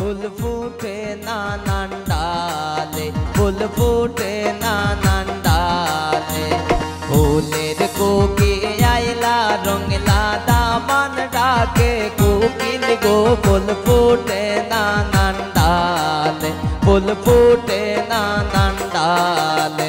फूल फूटे नानान डाले, फूल फूटे नानान डाले। फूलेर कोकी आइला रंगला दामन डाके कोकिल गो, फूल फूटे नानान डाले, फूल फूटे नानान डाले।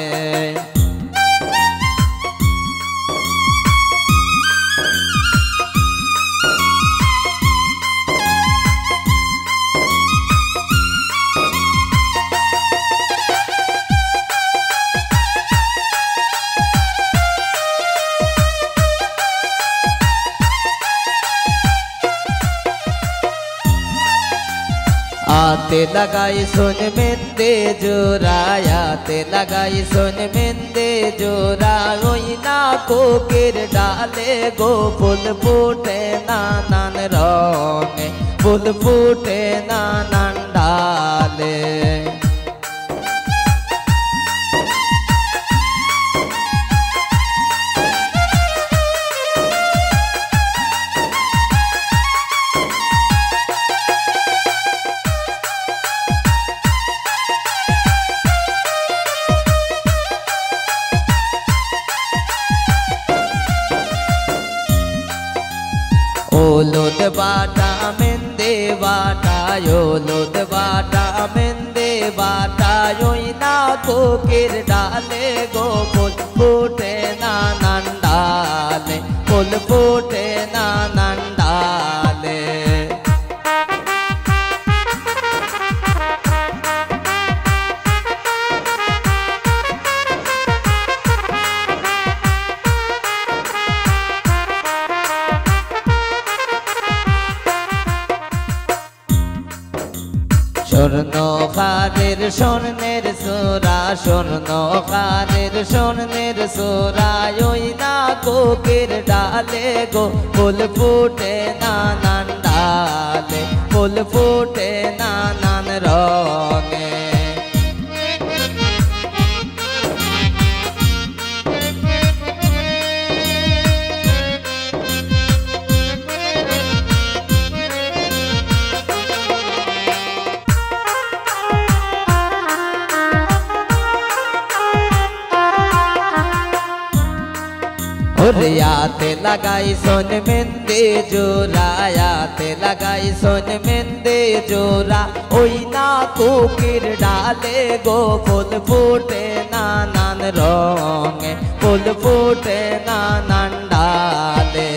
आते लगाई सुन मेंदे जोरा, आते लगाई सुन मेंदे जोरा। ओई ना कोकिर डाले गो, फूल फूटे नानान रंगे, फूल फूटे नानान डाले। ओलोद बाटा मेंदे बाटा, ओलोद बाटा मेंदे बाटा। ओई ना कोकिर डाले गो, फूल फूटे नानान डाले, फूल फूटे नानान डाले। স্বর্ণ খাদের স্বর্ণের সোরা, স্বর্ণ খাদের স্বর্ণের সোরা। ওই না কোকির ডালে গো, ফুল ফুটে নানান ডালে, ফুল ফুটে নানান রঙে। आते लगाई सोन मेंदे जोरा, आते लगाई सोन मेंदे जोरा। ओई ना कोकिर डाले गो, फूल फूटे नानान रंगे, फूल फूटे नानान डाले।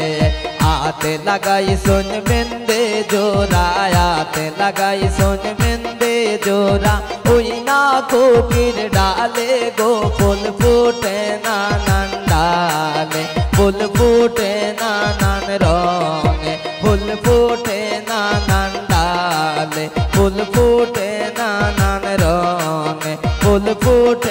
आते लगाई सोन मेंदे जोरा, आते लगाई सोन मेंदे जोरा। ओई ना कोकिर डाले गो, फूल फूटे नानान डाले, फूल फूटे नानान रंगे, फूल फूटे नानान डाले, फूल फूटे नानान रंगे, फूल फूटे।